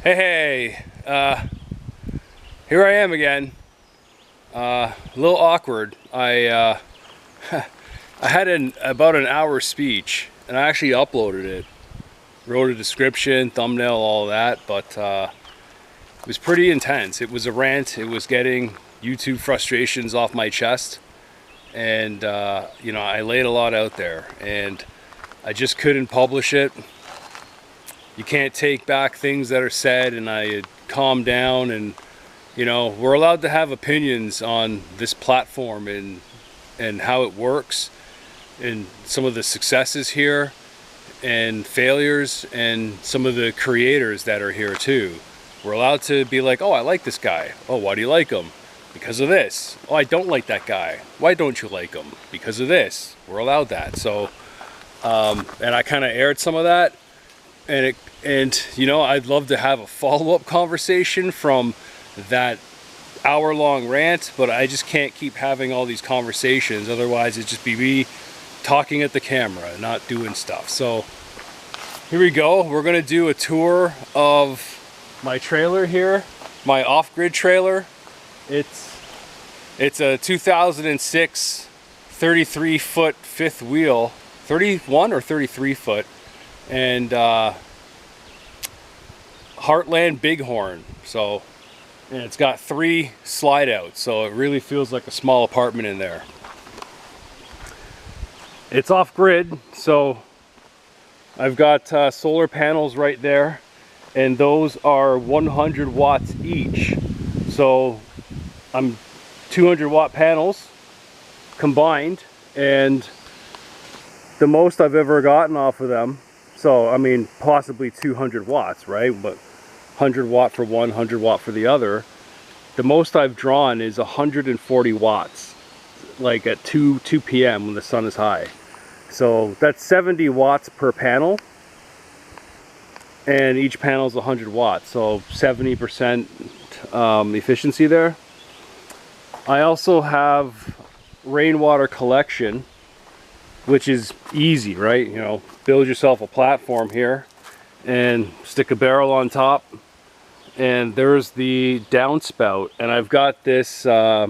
Hey, here I am again. A little awkward. I had about an hour speech, and I actually uploaded it. Wrote a description, thumbnail, all of that, but it was pretty intense. It was a rant. It was getting YouTube frustrations off my chest, and you know, I laid a lot out there, and I just couldn't publish it. You can't take back things that are said, and I had calmed down, and you know, we're allowed to have opinions on this platform and how it works, and some of the successes here and failures, and some of the creators that are here too. We're allowed to be like, oh, I like this guy. Oh, why do you like him? Because of this. Oh, I don't like that guy. Why don't you like him? Because of this. We're allowed that. So and I kind of aired some of that, and you know, I'd love to have a follow-up conversation from that hour-long rant, but I just can't keep having all these conversations. Otherwise it'd just be me talking at the camera, not doing stuff. So here we go. We're gonna do a tour of my trailer here, my Offgrid trailer. It's a 2006 33-foot fifth wheel, 31 or 33 foot, and Heartland Bighorn. So, and it's got 3 slide outs, so it really feels like a small apartment in there. It's off grid, so I've got solar panels right there, and those are 100 watts each. So I'm 200 watt panels combined, and the most I've ever gotten off of them, so I mean possibly 200 watts, right? But 100 watt for one, 100 watt for the other. The most I've drawn is 140 watts, like at 2 p.m. when the sun is high. So that's 70 watts per panel, and each panel is 100 watts, so 70% efficiency there. I also have rainwater collection, which is easy, right? You know, build yourself a platform here and stick a barrel on top, and there's the downspout. And I've got this I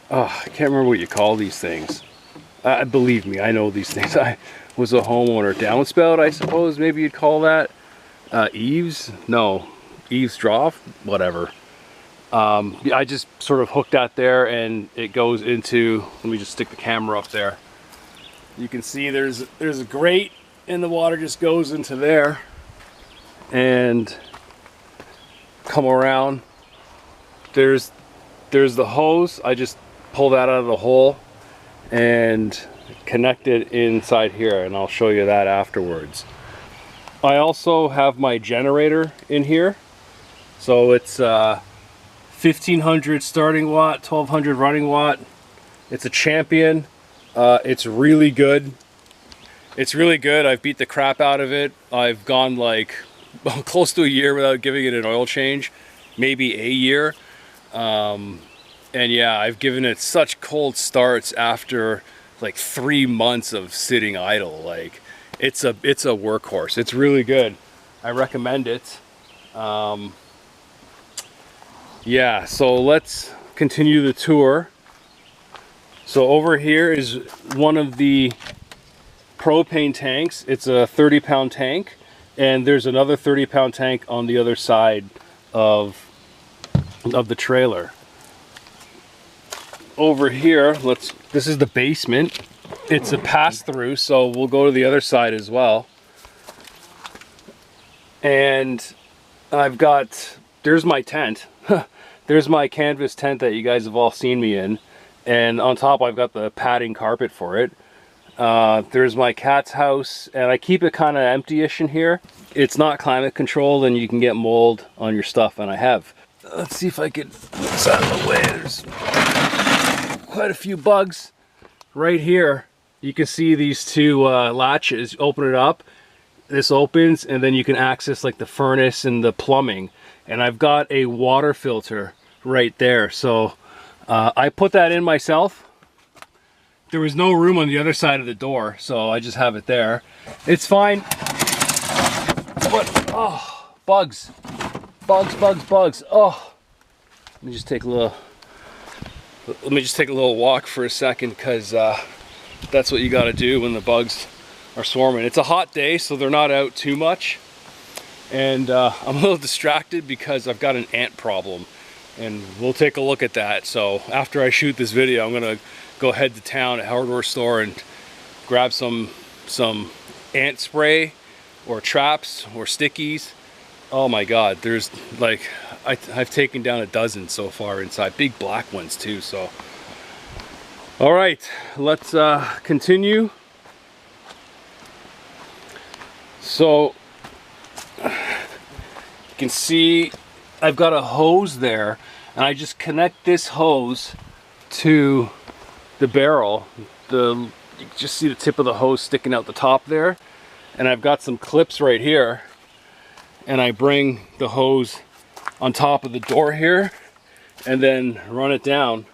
can't remember what you call these things. Believe me, I know these things. I was a homeowner. Downspout, I suppose maybe you'd call that. Eaves? No, eaves trough? Whatever. I just sort of hooked that there, and it goes into, let me just stick the camera up there. You can see there's a grate, and the water just goes into there and come around. There's the hose. I just pull that out of the hole and connect it inside here, and I'll show you that afterwards. I also have my generator in here, so it's 1500 starting watt, 1200 running watt. It's a Champion. It's really good. It's really good. I've beat the crap out of it. I've gone like close to a year without giving it an oil change, maybe a year. And yeah, I've given it such cold starts after like 3 months of sitting idle. Like it's a workhorse. It's really good. I recommend it. Yeah, so let's continue the tour. So over here is one of the propane tanks. It's a 30-pound tank, and there's another 30-pound tank on the other side of the trailer. Over here, this is the basement. It's a pass-through, so we'll go to the other side as well. And I've got, there's my tent. There's my canvas tent that you guys have all seen me in. And on top I've got the padding carpet for it. There's my cat's house, and I keep it kind of empty-ish in here. It's not climate controlled, and you can get mold on your stuff, and I have. Let's see if I can move this out of the way. There's quite a few bugs right here. You can see these 2 latches. Open it up, this opens, and then you can access like the furnace and the plumbing. And I've got a water filter right there, so I put that in myself. There was no room on the other side of the door, so I just have it there. It's fine. What? Oh, bugs. Bugs. Oh. Let me just take a little walk for a second, because that's what you got to do when the bugs are swarming. It's a hot day, so they're not out too much. And I'm a little distracted because I've got an ant problem. And we'll take a look at that. So after I shoot this video, I'm gonna go head to town at hardware store and grab some ant spray or traps or stickies. Oh my god, there's like I've taken down a dozen so far inside, big black ones too. So all right, let's continue. So you can see I've got a hose there, and I just connect this hose to the barrel. You can just see the tip of the hose sticking out the top there, and I've got some clips right here, and I bring the hose on top of the door here and then run it down,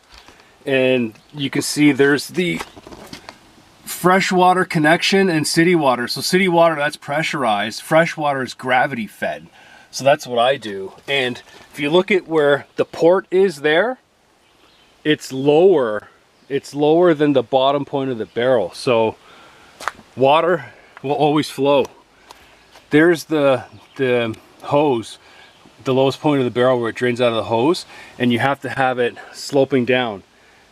and you can see there's the freshwater connection and city water. So city water, that's pressurized. Freshwater is gravity fed. So that's what I do. And if you look at where the port is there, it's lower. It's lower than the bottom point of the barrel. So water will always flow. There's the hose, the lowest point of the barrel where it drains out of the hose, and you have to have it sloping down.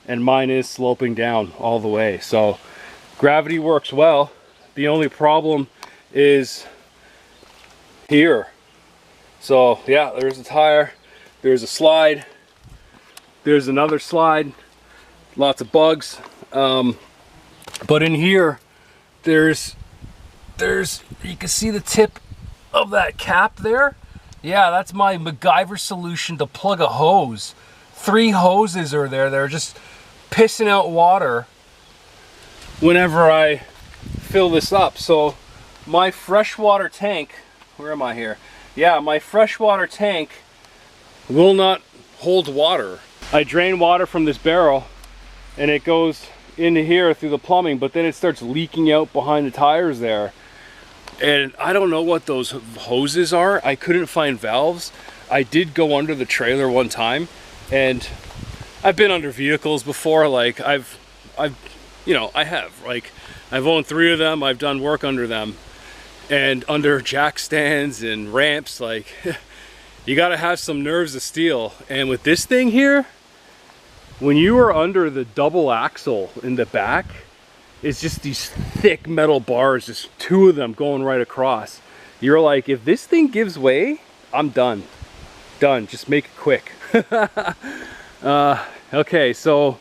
And mine is sloping down all the way. So gravity works well. The only problem is here. So yeah, there's a tire, there's a slide, there's another slide, lots of bugs. But in here, there's you can see the tip of that cap there. Yeah, that's my MacGyver solution to plug a hose. 3 hoses are there. They're just pissing out water whenever I fill this up. So my freshwater tank, where am I here? Yeah, my freshwater tank will not hold water. I drain water from this barrel and it goes into here through the plumbing, but then it starts leaking out behind the tires there. And I don't know what those hoses are. I couldn't find valves. I did go under the trailer one time, and I've been under vehicles before. Like I've owned 3 of them. I've done work under them. And under jack stands and ramps, like you gotta have some nerves of steel. And with this thing here, when you are under the double axle in the back, it's just these thick metal bars, just 2 of them going right across. You're like, if this thing gives way, I'm done. Done, just make it quick. Okay, so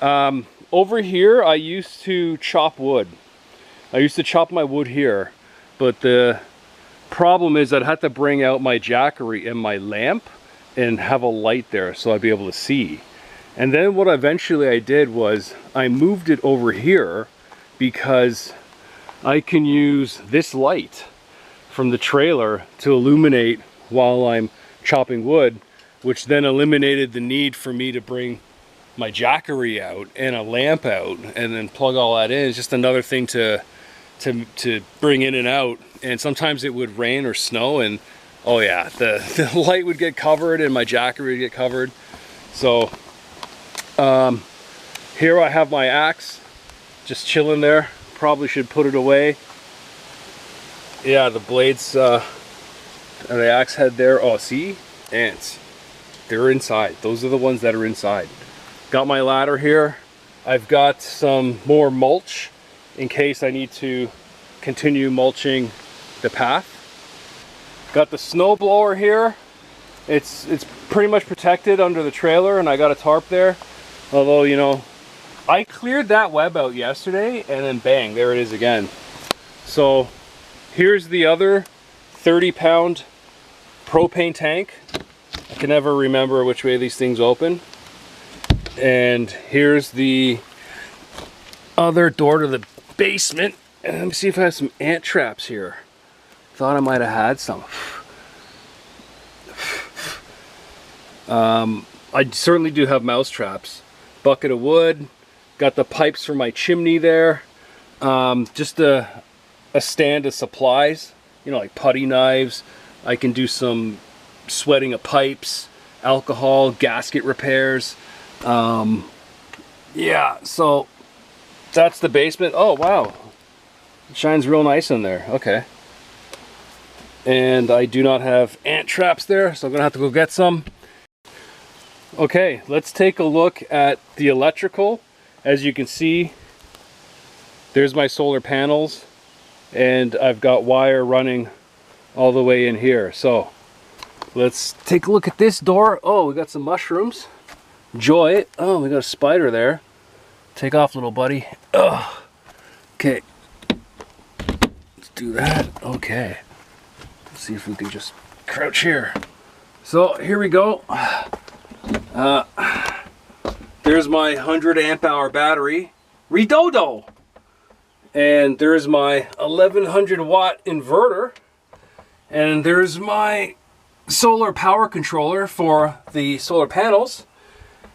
over here, I used to chop wood. I used to chop my wood here. But the problem is I'd have to bring out my jackery and my lamp and have a light there so I'd be able to see. And then what eventually I did was I moved it over here because I can use this light from the trailer to illuminate while I'm chopping wood, which then eliminated the need for me to bring my jackery out and a lamp out and then plug all that in. It's just another thing to bring in and out. And sometimes it would rain or snow, and oh yeah, the light would get covered and my jackery would get covered. So here I have my axe just chilling there. Probably should put it away. Yeah, the blades and the axe head there. Oh, see, ants, they're inside. Those are the ones that are inside. Got my ladder here. I've got some more mulch in case I need to continue mulching the path. Got the snow blower here. It's pretty much protected under the trailer, and I got a tarp there. Although, you know, I cleared that web out yesterday, and then bang, there it is again. So here's the other 30-pound propane tank. I can never remember which way these things open. And here's the other door to the basement. And let me see if I have some ant traps here. Thought I might have had some. I certainly do have mouse traps. Bucket of wood. Got the pipes for my chimney there. Just a stand of supplies you know, like putty knives. I can do some sweating of pipes, alcohol, gasket repairs. Yeah, so that's the basement. Oh, wow. It shines real nice in there. Okay. And I do not have ant traps there, so I'm gonna have to go get some. Okay, let's take a look at the electrical. As you can see, there's my solar panels, and I've got wire running all the way in here. So let's take a look at this door. Oh, we got some mushrooms. Joy. Oh, we got a spider there. Take off, little buddy. Oh, okay. Let's do that. Okay. Let's see if we can just crouch here. So here we go. There's my 100 amp hour battery. Redodo! And there's my 1100 watt inverter. And there's my solar power controller for the solar panels.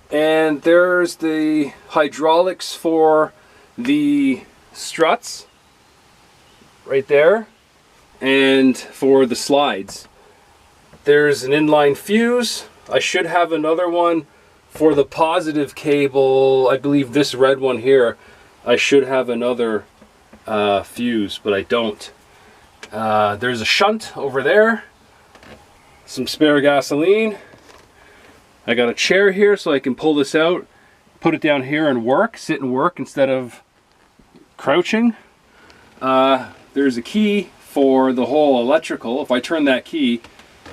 And there's the hydraulics for the struts right there, and for the slides. There's an inline fuse. I should have another one for the positive cable. I believe this red one here, I should have another fuse, but I don't. There's a shunt over there, some spare gasoline. I got a chair here so I can pull this out, put it down here and work, sit and work instead of crouching. There's a key for the whole electrical. If I turn that key,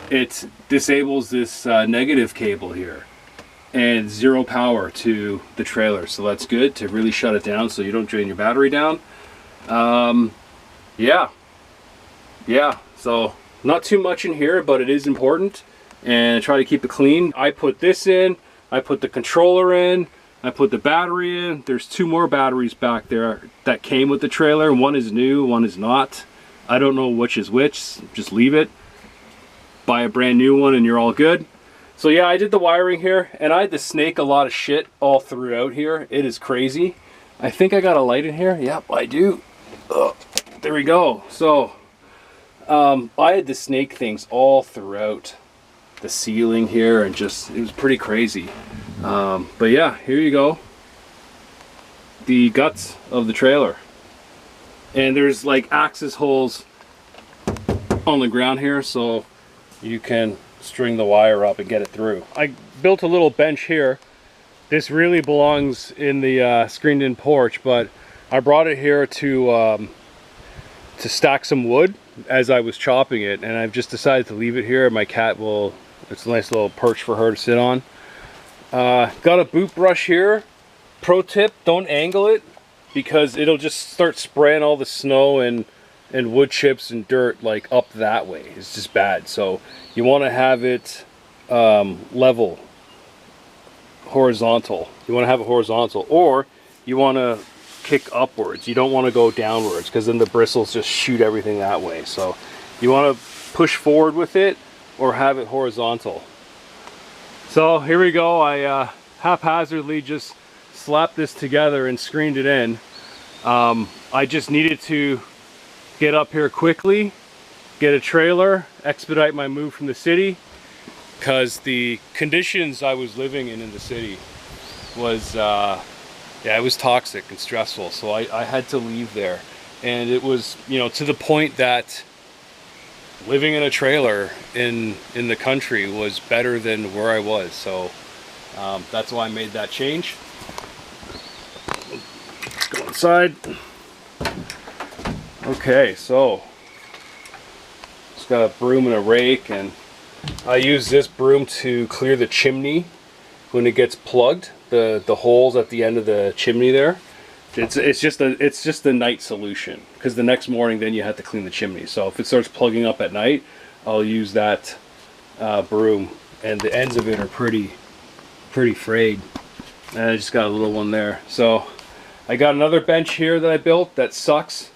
it disables this negative cable here, and 0 power to the trailer. So that's good to really shut it down so you don't drain your battery down. Yeah, so not too much in here, but it is important. And try to keep it clean. I put this in, I put the controller in, I put the battery in. There's 2 more batteries back there that came with the trailer. One is new, one is not. I don't know which is which, just leave it. Buy a brand new one and you're all good. So yeah, I did the wiring here, and I had to snake a lot of shit all throughout here. It is crazy. I think I got a light in here. Yep, I do. There we go. So I had to snake things all throughout the ceiling here, and just, it was pretty crazy. But yeah, here you go, the guts of the trailer. And there's like access holes on the ground here, so you can string the wire up and get it through. I built a little bench here. This really belongs in the screened in porch, but I brought it here to stack some wood as I was chopping it, and I've just decided to leave it here. My cat will, it's a nice little perch for her to sit on. Got a boot brush here. Pro tip, don't angle it, because it'll just start spraying all the snow and wood chips and dirt like up that way. It's just bad. So you want to have it level, horizontal. You want to have it horizontal, or you want to kick upwards. You don't want to go downwards, because then the bristles just shoot everything that way. So you want to push forward with it, or have it horizontal. So here we go. I haphazardly just slapped this together and screened it in. I just needed to get up here quickly, get a trailer, expedite my move from the city, because the conditions I was living in the city was, yeah, it was toxic and stressful. So I had to leave there. And it was, you know, to the point that living in a trailer in the country was better than where I was. So that's why I made that change. Let's go inside. Okay, so just got a broom and a rake, and I use this broom to clear the chimney when it gets plugged, the holes at the end of the chimney there. It's just a night solution, because the next morning then you have to clean the chimney. So if it starts plugging up at night, I'll use that broom, and the ends of it are pretty frayed. And I just got a little one there. So I got another bench here that I built that sucks.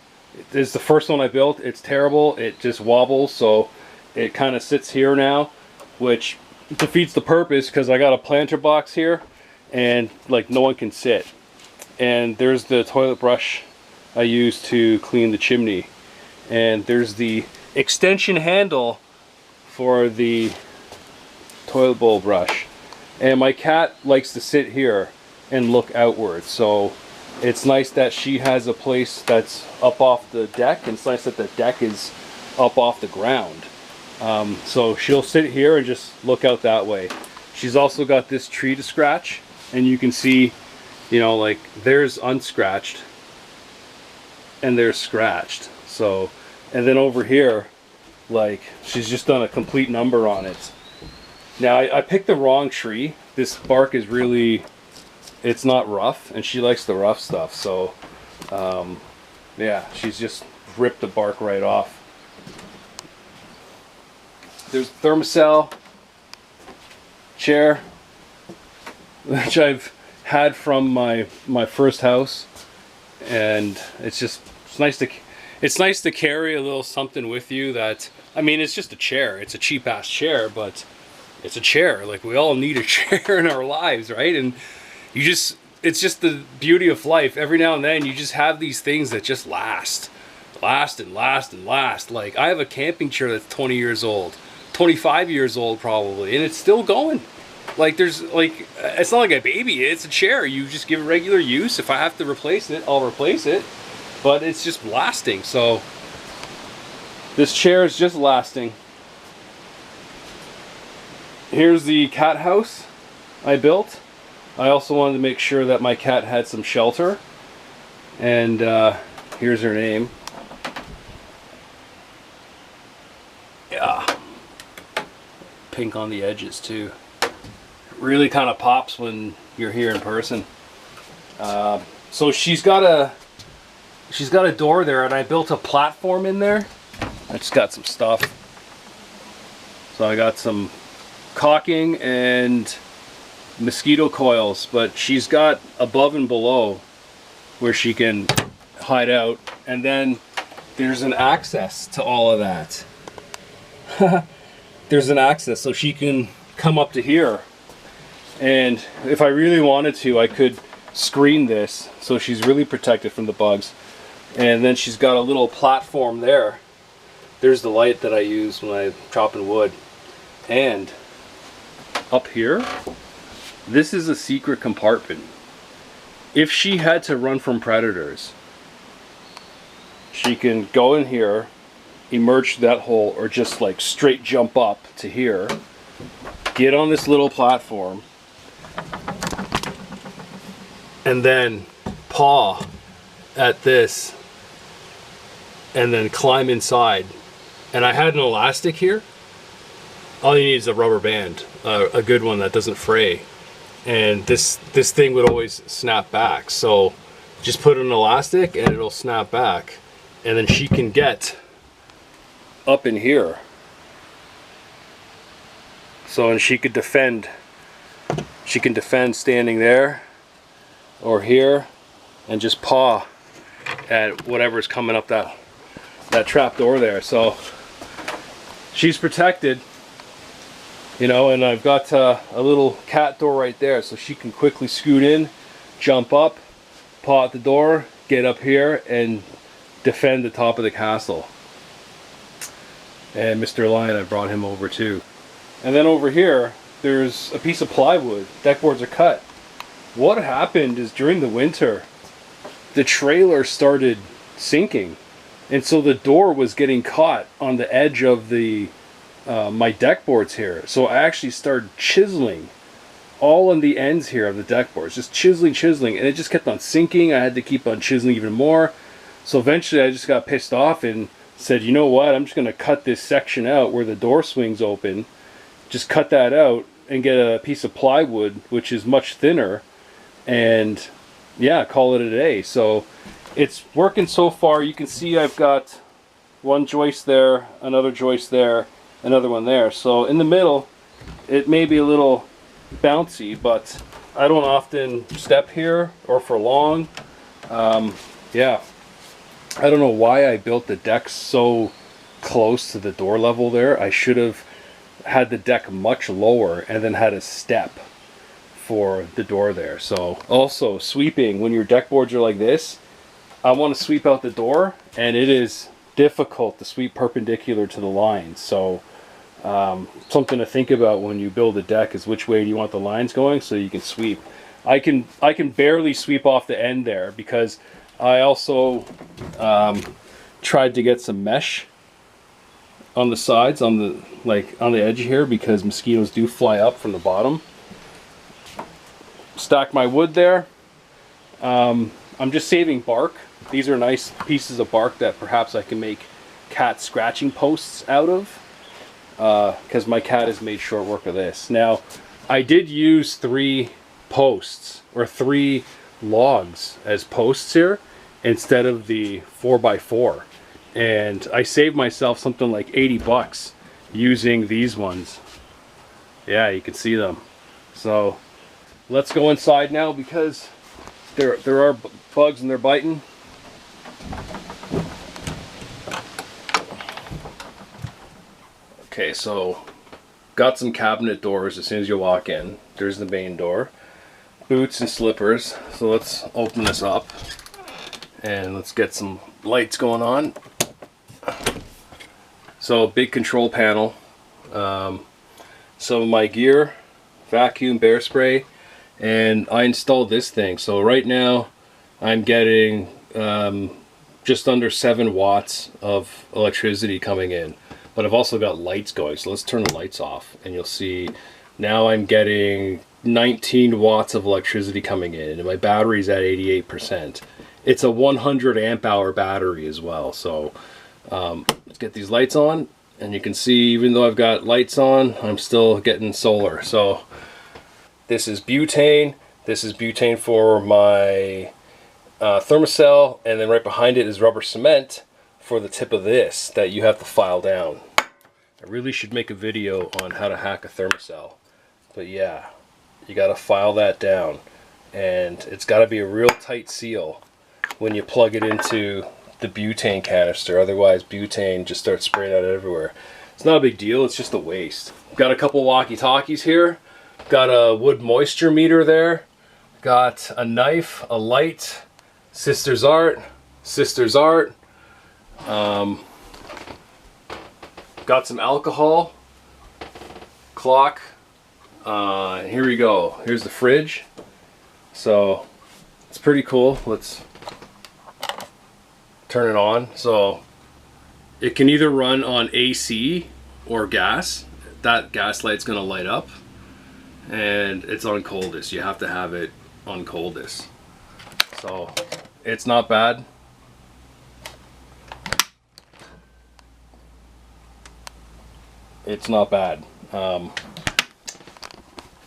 This is the first one I built. It's terrible. It just wobbles, so it kind of sits here now, which defeats the purpose, because I got a planter box here and like no one can sit. And there's the toilet brush I use to clean the chimney, and there's the extension handle for the toilet bowl brush. And my cat likes to sit here and look outward, so it's nice that she has a place that's up off the deck, and it's nice that the deck is up off the ground. So she'll sit here and just look out that way. She's also got this tree to scratch, and you can see, you know, like there's unscratched and there's scratched. So, and then over here, like she's just done a complete number on it. Now I picked the wrong tree. This bark is really, it's not rough, and she likes the rough stuff. So yeah, she's just ripped the bark right off. There's a thermocell chair, which I've had from my first house, and it's nice to carry a little something with you. That, I mean, it's just a chair. It's a cheap ass chair, but it's a chair. Like, we all need a chair in our lives, right? And it's just the beauty of life. Every now and then you just have these things that just last and last and last. Like, I have a camping chair that's 20 years old, 25 years old probably, and it's still going. Like, there's like, it's not like a baby, it's a chair. You just give it regular use. If I have to replace it, I'll replace it, but it's just lasting. So this chair is just lasting. Here's the cat house I built. I also wanted to make sure that my cat had some shelter, and here's her name. Yeah, pink on the edges too. Really kind of pops when you're here in person. So she's got a door there, and I built a platform in there. I just got some stuff. So I got some caulking and mosquito coils, but she's got above and below where she can hide out, and then there's an access to all of that. There's an access so she can come up to here, and if I really wanted to, I could screen this so she's really protected from the bugs. And then she's got a little platform there. There's the light that I use when I'm chopping wood. And up here, this is a secret compartment. If she had to run from predators, she can go in here, emerge that hole, or just like straight jump up to here, get on this little platform, and then paw at this, and then climb inside. And I had an elastic here. All you need is a rubber band, a good one that doesn't fray. And this thing would always snap back. So just put an elastic and it'll snap back. And then she can get up in here. So, and she could defend. She can defend standing there or here, and just paw at whatever's coming up that trap door there. So she's protected, you know. And I've got a little cat door right there, so she can quickly scoot in, jump up, paw at the door, get up here, and defend the top of the castle. And Mr. Lion, I brought him over too. And then over here, there's a piece of plywood. Deck boards are cut. What happened is, during the winter, the trailer started sinking, and so the door was getting caught on the edge of the my deck boards here. So I actually started chiseling all on the ends here of the deck boards, just chiseling, and it just kept on sinking. I had to keep on chiseling even more. So eventually I just got pissed off and said, you know what, I'm just going to cut this section out where the door swings open, just cut that out and get a piece of plywood, which is much thinner, and yeah, call it a day. So it's working so far. You can see I've got one joist there, another joist there, another one there. So in the middle, it may be a little bouncy, but I don't often step here or for long. Yeah, I don't know why I built the deck so close to the door level there. I should have had the deck much lower and then had a step for the door there. So also sweeping, when your deck boards are like this, I want to sweep out the door, and it is difficult to sweep perpendicular to the lines. So something to think about when you build a deck is which way do you want the lines going so you can sweep. I can barely sweep off the end there because I also tried to get some mesh on the sides, on the edge here, because mosquitoes do fly up from the bottom. Stack my wood there. I'm just saving bark. These are nice pieces of bark that perhaps I can make cat scratching posts out of, because my cat has made short work of this. Now, I did use 3 posts or 3 logs as posts here instead of the 4x4, and I saved myself something like 80 bucks using these ones. Yeah, you can see them. So let's go inside now because there are bugs and they're biting. Okay, so got some cabinet doors as soon as you walk in. There's the main door. Boots and slippers. So let's open this up and let's get some lights going on. So big control panel. Some of my gear, vacuum, bear spray, and I installed this thing. So right now I'm getting just under 7 watts of electricity coming in, but I've also got lights going. So let's turn the lights off and you'll see now I'm getting 19 watts of electricity coming in, and my battery's at 88%. It's a 100 amp hour battery as well. So let's get these lights on, and you can see even though I've got lights on, I'm still getting solar. So this is butane. This is butane for my thermocell, and then right behind it is rubber cement for the tip of this that you have to file down. I really should make a video on how to hack a thermocell, but yeah, you got to file that down, and it's got to be a real tight seal when you plug it into the butane canister. Otherwise butane just starts spraying out everywhere. It's not a big deal, it's just a waste. Got a couple walkie-talkies here, got a wood moisture meter there, got a knife, a light, Sister's Art, got some alcohol, clock. Here we go. Here's the fridge. So it's pretty cool. Let's turn it on. So it can either run on AC or gas. That gas light's gonna light up, and it's on coldest. You have to have it on coldest. So it's not bad. It's not bad.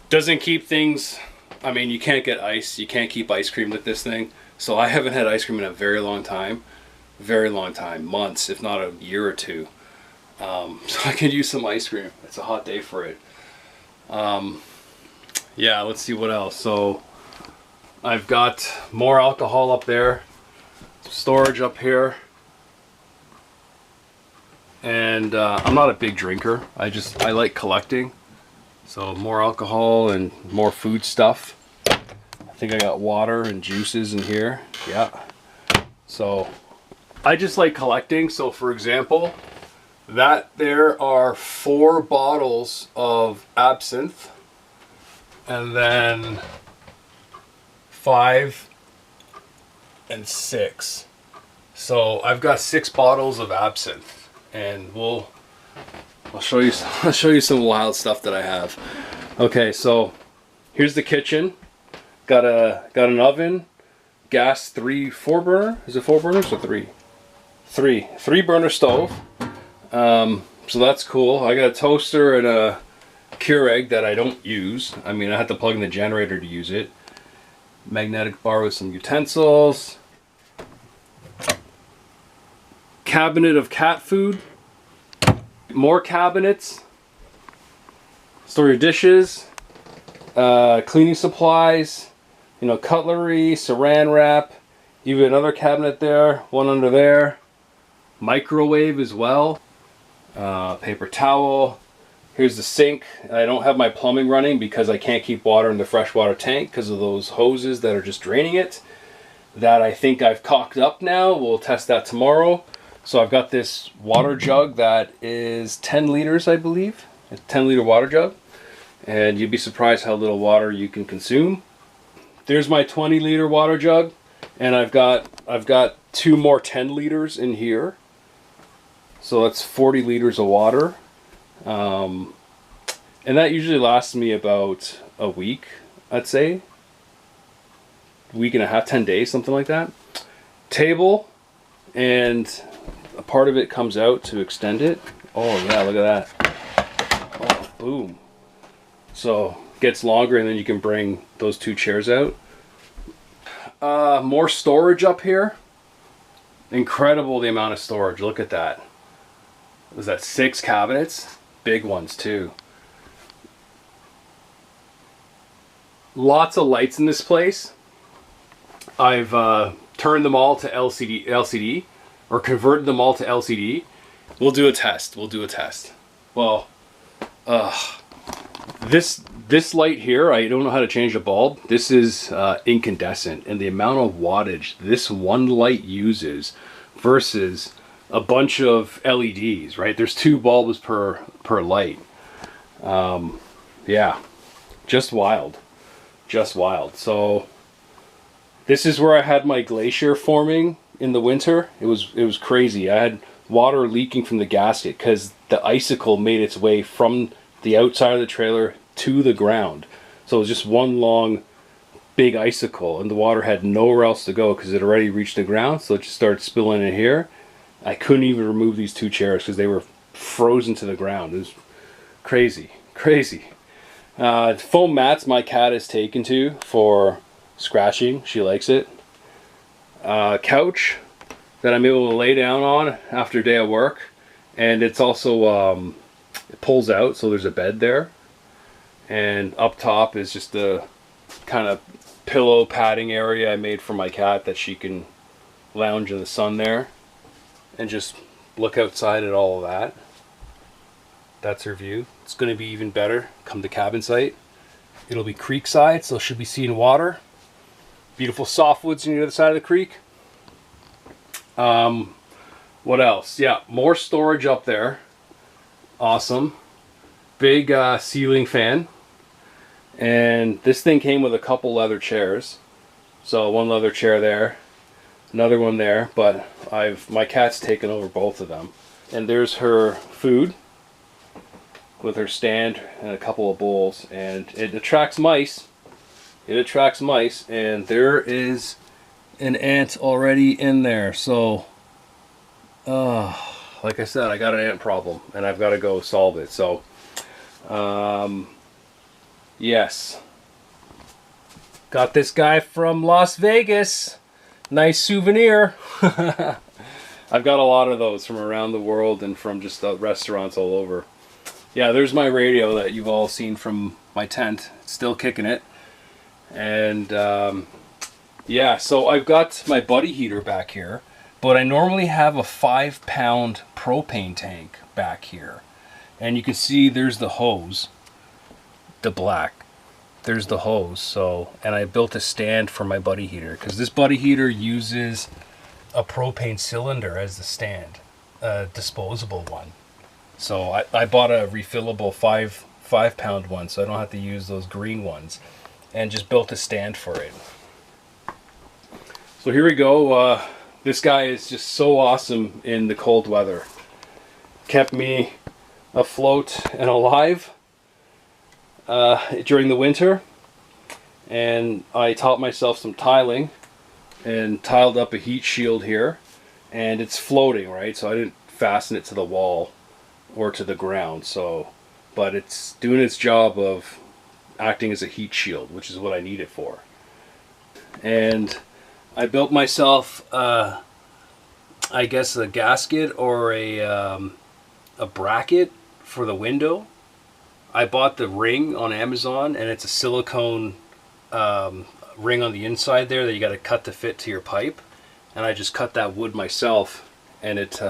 Doesn't keep things, I mean, you can't get ice, you can't keep ice cream with this thing. So I haven't had ice cream in a very long time, months, if not a year or two. So I could use some ice cream. It's a hot day for it. Yeah, let's see what else. So I've got more alcohol up there, storage up here, and I'm not a big drinker. I like collecting. So more alcohol and more food stuff. I think I got water and juices in here. Yeah. So I just like collecting. So for example, that there are 4 bottles of absinthe, and then 5 and 6. So I've got 6 bottles of absinthe, and I'll show you some wild stuff that I have. Okay, so here's the kitchen. Got an oven, gas, 4 burner. Is it 4 burners or 3? 3 burner stove. So that's cool. I got a toaster and a Keurig that I don't use. I mean, I had to plug in the generator to use it. Magnetic bar with some utensils. Cabinet of cat food. More cabinets. Store your dishes. Cleaning supplies. You know, cutlery, saran wrap. Even another cabinet there. One under there. Microwave as well. Paper towel. Here's the sink. I don't have my plumbing running because I can't keep water in the freshwater tank because of those hoses that are just draining it. That I think I've caulked up now. We'll test that tomorrow. So I've got this water jug that is 10 liters, I believe. A 10-liter water jug. And you'd be surprised how little water you can consume. There's my 20-liter water jug. And I've got 2 more 10 liters in here. So that's 40 liters of water. And that usually lasts me about a week, I'd say. Week and a half, 10 days, something like that. Table, and a part of it comes out to extend it. Oh yeah, look at that. Oh, boom. So gets longer, and then you can bring those 2 chairs out. More storage up here. Incredible the amount of storage. Look at that. Was that 6 cabinets? Big ones too. Lots of lights in this place. I've turned them all to LCD, or converted them all to LCD. We'll do a test. Well, this light here, I don't know how to change the bulb. This is incandescent, and the amount of wattage this one light uses versus a bunch of LEDs, right? There's 2 bulbs per light. Yeah, just wild. So this is where I had my glacier forming in the winter. It was crazy. I had water leaking from the gasket because the icicle made its way from the outside of the trailer to the ground. So it was just one long big icicle, and the water had nowhere else to go because it already reached the ground. So it just started spilling in here. I couldn't even remove these 2 chairs because they were frozen to the ground. It was crazy. Foam mats my cat is taken to for scratching. She likes it. Couch that I'm able to lay down on after a day of work, and it's also it pulls out, so there's a bed there, and up top is just a kind of pillow padding area I made for my cat that she can lounge in the sun there and just look outside at all of that. That's her view. It's going to be even better come to cabin site. It'll be creek side, so she'll be seeing water. Beautiful softwoods on the other side of the creek. What else? Yeah, more storage up there. Awesome. Big ceiling fan. And this thing came with a couple leather chairs. So one leather chair there, another one there, but my cat's taken over both of them. And there's her food with her stand and a couple of bowls, and it attracts mice. And there is an ant already in there. So like I said, I got an ant problem and I've got to go solve it. So yes, got this guy from Las Vegas. Nice souvenir. I've got a lot of those from around the world and from just restaurants all over. Yeah, there's my radio that you've all seen from my tent. It's still kicking it. And yeah, so I've got my buddy heater back here, but I normally have a 5-pound propane tank back here. And you can see there's the hose, the black. There's the hose. So, and I built a stand for my buddy heater because this buddy heater uses a propane cylinder as the stand, a disposable one. So I bought a refillable 5-pound one, so I don't have to use those green ones, and just built a stand for it. So here we go. This guy is just so awesome in the cold weather. Kept me afloat and alive during the winter, and I taught myself some tiling and tiled up a heat shield here, and it's floating, right? So I didn't fasten it to the wall or to the ground, so, but it's doing its job of acting as a heat shield, which is what I need it for. And I built myself I guess a gasket or a bracket for the window. I bought the ring on Amazon, and it's a silicone ring on the inside there that you got to cut to fit to your pipe, and I just cut that wood myself, and it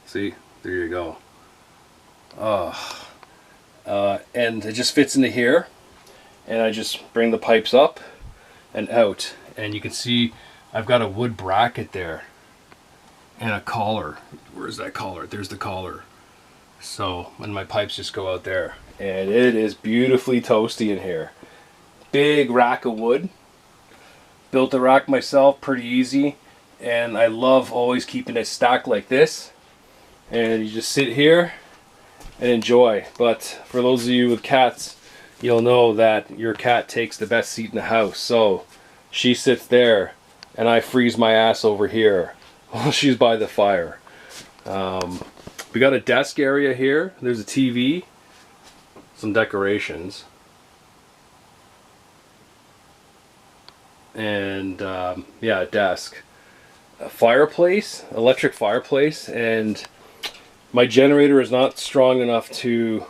see, there you go. And it just fits into here, and I just bring the pipes up and out, and you can see I've got a wood bracket there and a collar. Where's that collar? There's the collar. So, and my pipes just go out there. And it is beautifully toasty in here. Big rack of wood. Built the rack myself, pretty easy. And I love always keeping it stacked like this. And you just sit here and enjoy. But for those of you with cats, you'll know that your cat takes the best seat in the house. So she sits there and I freeze my ass over here while she's by the fire. We got a desk area here. There's a TV, some decorations, and yeah, a desk, a fireplace, electric fireplace, and my generator is not strong enough to,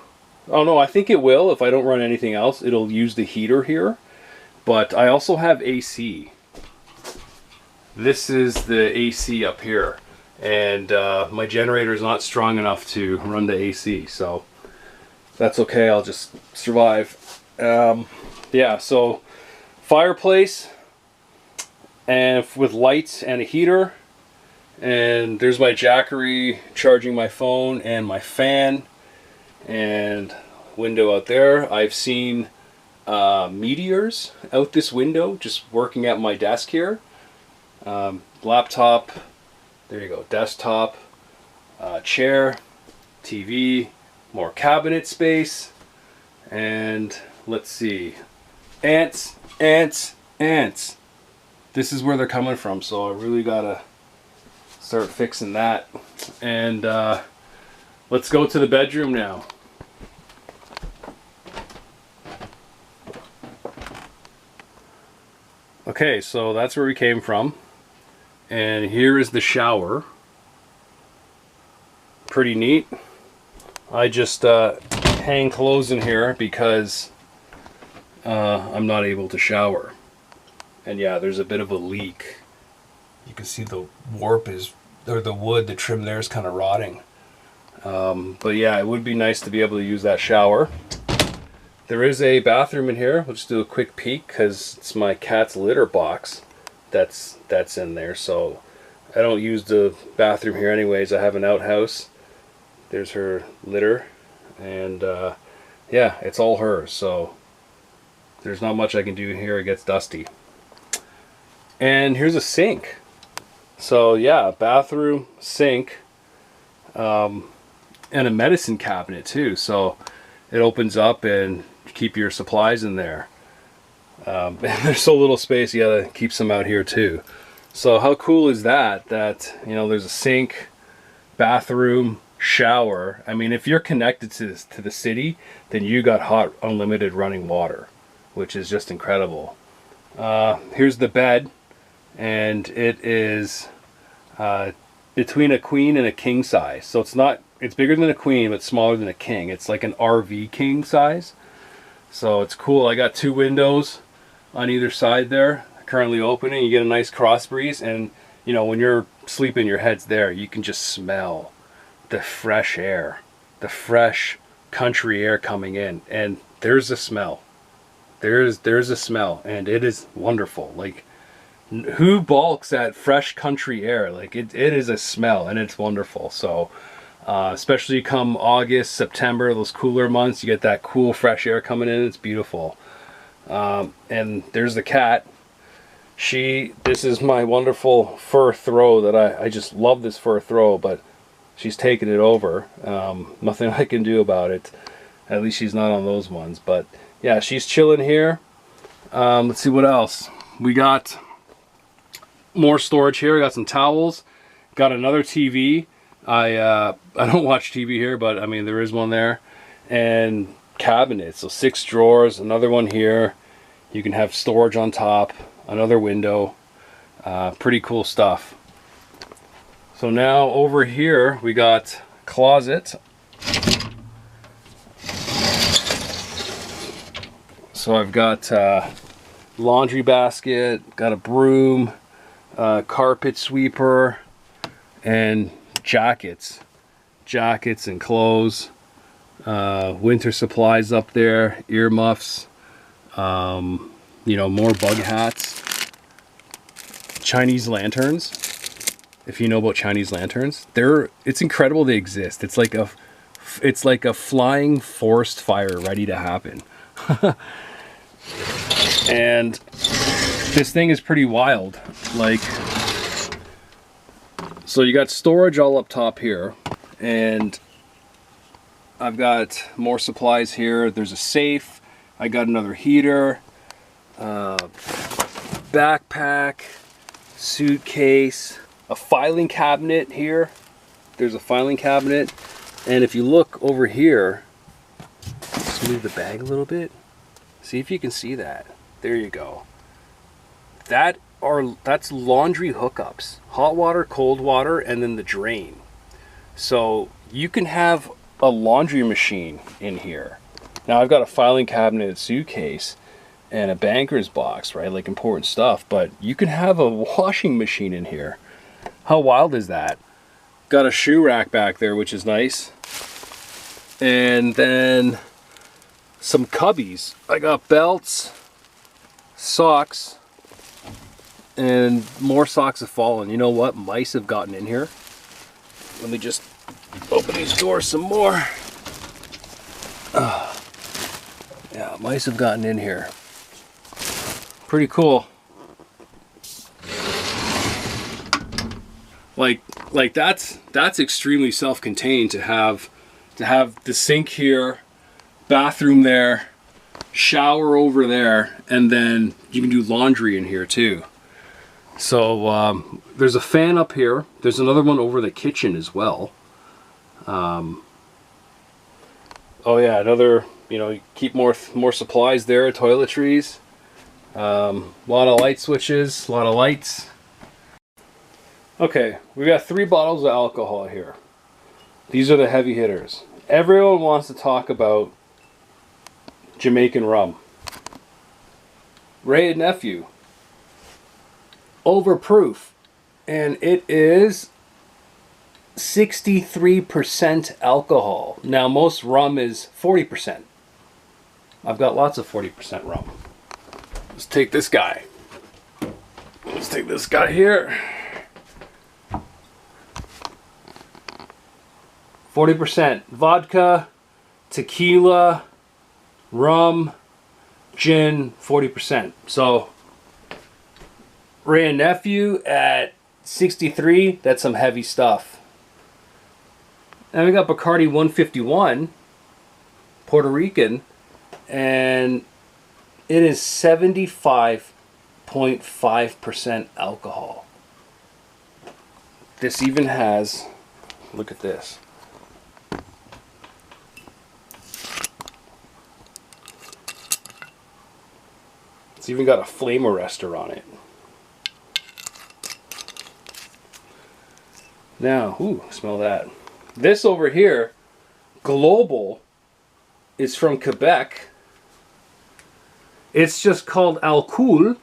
oh no, I think it will. If I don't run anything else, it'll use the heater here. But I also have AC. This is the AC up here. And my generator is not strong enough to run the AC, so that's okay, I'll just survive. Yeah, so fireplace and with lights and a heater, and there's my Jackery charging my phone and my fan, and window out there. I've seen meteors out this window just working at my desk here. Laptop. There you go, desktop, chair, TV, more cabinet space, and let's see, ants, ants, ants. This is where they're coming from, so I really gotta start fixing that. And let's go to the bedroom now. Okay, so that's where we came from. And here is the shower. Pretty neat. I just hang clothes in here because I'm not able to shower. And yeah, there's a bit of a leak. You can see the warp is, or the wood, the trim there is kind of rotting. But yeah, it would be nice to be able to use that shower. There is a bathroom in here. We'll just do a quick peek because it's my cat's litter box that's in there. So I don't use the bathroom here anyways. I have an outhouse. There's her litter, and yeah, it's all hers, so there's not much I can do here. It gets dusty. And here's a sink. So yeah, bathroom, sink, and a medicine cabinet too, so it opens up and you keep your supplies in there. And there's so little space, you gotta keep some out here too. So how cool is that, that, you know, there's a sink, bathroom, shower. I mean, if you're connected to the city, then you got hot, unlimited running water, which is just incredible. Here's the bed, and it is between a queen and a king size. So it's bigger than a queen, but smaller than a king. It's like an RV king size. So it's cool. I got 2 windows on either side there, currently opening. You get a nice cross breeze, and you know, when you're sleeping, your head's there, you can just smell the fresh air, the fresh country air coming in, and there's a smell. There's a smell, and it is wonderful. Like, who balks at fresh country air? Like, it is a smell, and it's wonderful. So especially come August, September, those cooler months, you get that cool fresh air coming in. It's beautiful. And there's the cat. This is my wonderful fur throw that I just love this fur throw, but she's taken it over. Nothing I can do about it. At least she's not on those ones. But yeah, she's chilling here. Let's see what else. We got more storage here. We got some towels. Got another TV. I don't watch TV here, but I mean, there is one there. And cabinets. So 6 drawers. Another one here. You can have storage on top. Another window. Pretty cool stuff. So now over here we got closet. So I've got laundry basket, got a broom, carpet sweeper, and jackets and clothes, winter supplies up there, earmuffs, you know, more bug hats, Chinese lanterns. if you know about Chinese lanterns. It's incredible they exist. It's like a flying forest fire ready to happen. And this thing is pretty wild. Like, so you got storage all up top here, and I've got more supplies here. There's a safe. I got another heater, backpack, suitcase, a filing cabinet here. There's a filing cabinet. And if you look over here, just move the bag a little bit. See if you can see that. There you go. That's laundry hookups. Hot water, cold water, and then the drain. So you can have a laundry machine in here. Now I've got a filing cabinet and suitcase and a banker's box, right? Like important stuff, but you can have a washing machine in here. How wild is that? Got a shoe rack back there, which is nice. And then some cubbies. I got belts, socks, and more socks have fallen. You know what? Mice have gotten in here. Let me just open these doors some more. Yeah, mice have gotten in here. Pretty cool. Like that's extremely self-contained to have the sink here, bathroom there, shower over there, and then you can do laundry in here too. So there's a fan up here. There's another one over the kitchen as well. Oh yeah, another, you know, keep more supplies there, toiletries. A lot of light switches, a lot of lights. Okay, we got 3 bottles of alcohol here. These are the heavy hitters. Everyone wants to talk about Jamaican rum. Ray and Nephew. Overproof. And it is 63% alcohol. Now most rum is 40%. I've got lots of 40% rum. Let's take this guy. Let's take this guy here. 40% vodka, tequila, rum, gin, 40%. So Ray and Nephew at 63, that's some heavy stuff. And we got Bacardi 151, Puerto Rican, and it is 75.5% alcohol. This even has, look at this. It's even got a flame arrestor on it. Now, ooh, smell that. This over here, Global, is from Quebec. It's just called alcool,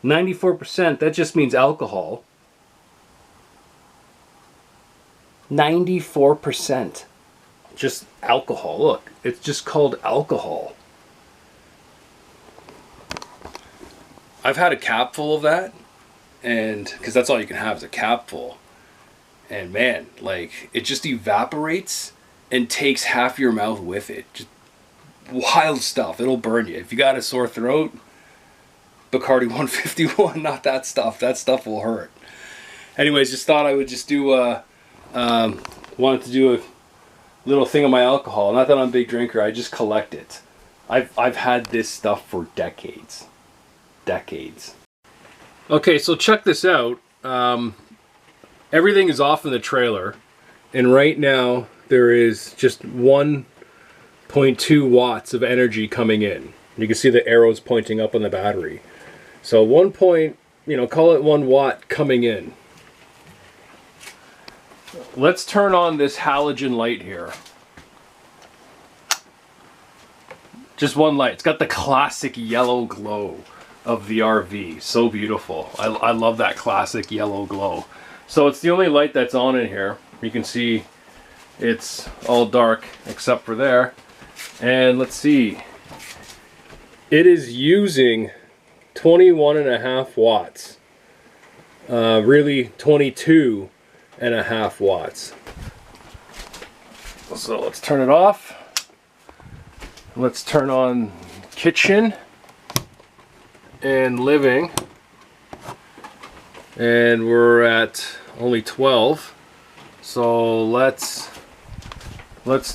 94%. That just means alcohol. 94%. Just alcohol. Look, it's just called alcohol. I've had a cap full of that, and because that's all you can have is a cap full. And man, like, it just evaporates and takes half your mouth with it. Just wild stuff. It'll burn you. If you got a sore throat, Bacardi 151, not that stuff. That stuff will hurt. Anyways, just thought I would just do wanted to do a little thing on my alcohol. Not that I'm a big drinker, I just collect it. I've had this stuff for decades. Okay, so check this out. Everything is off in the trailer, and right now there is just 1.2 watts of energy coming in. You can see the arrows pointing up on the battery. So call it 1 watt coming in. Let's turn on this halogen light here. Just one light. It's got the classic yellow glow of the RV. So beautiful. I love that classic yellow glow. So it's the only light that's on in here. You can see it's all dark except for there. And let's see. It is using 21.5 watts. Really 22 2.5 watts. So let's turn it off. Let's turn on kitchen and living. And we're at only 12. So let's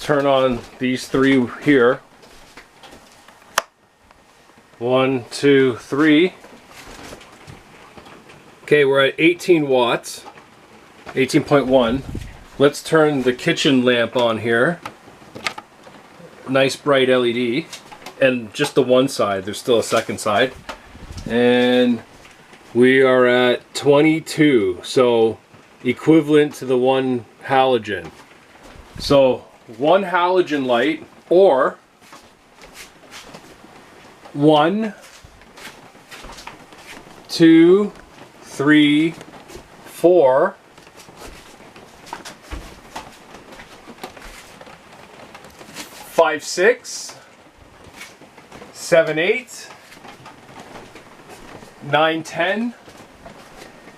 turn on these three here. 1, 2, 3. Okay, we're at 18 watts. 18.1. Let's turn the kitchen lamp on here. Nice bright LED. And just the one side, there's still a second side. And we are at 22, so equivalent to the one halogen. So one halogen light, or 1, 2, 3, 4, 5, 6, 7, 8, 9, 10,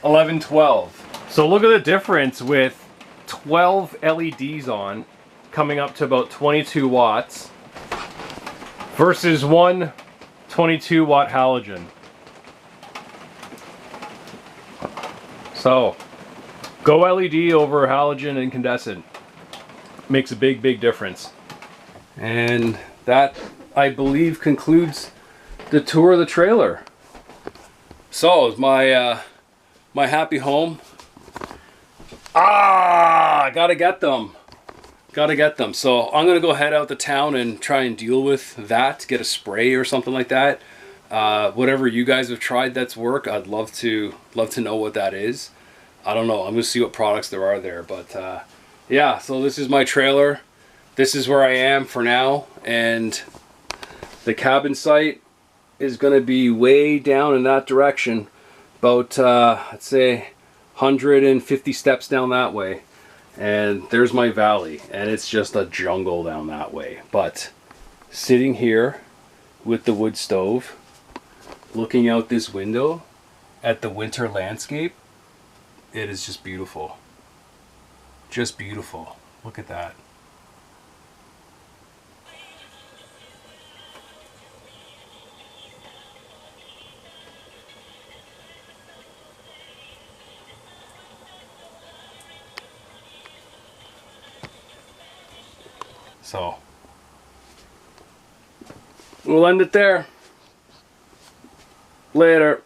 11, 12. So look at the difference with 12 LEDs on, coming up to about 22 watts, versus one 22 watt halogen. So go LED over halogen incandescent. Makes a big difference. And that, I believe, concludes the tour of the trailer. So my my happy home. Gotta get them. So I'm gonna go head out to town and try and deal with that. Get a spray or something like that. Whatever you guys have tried that's worked, I'd love to know what that is. I don't know. I'm gonna see what products there are there. But yeah. So this is my trailer. This is where I am for now, and the cabin site is going to be way down in that direction, about I'd say 150 steps down that way, and there's my valley, and it's just a jungle down that way. But sitting here with the wood stove, looking out this window at the winter landscape, it is just beautiful. Just beautiful. Look at that. So we'll end it there. Later.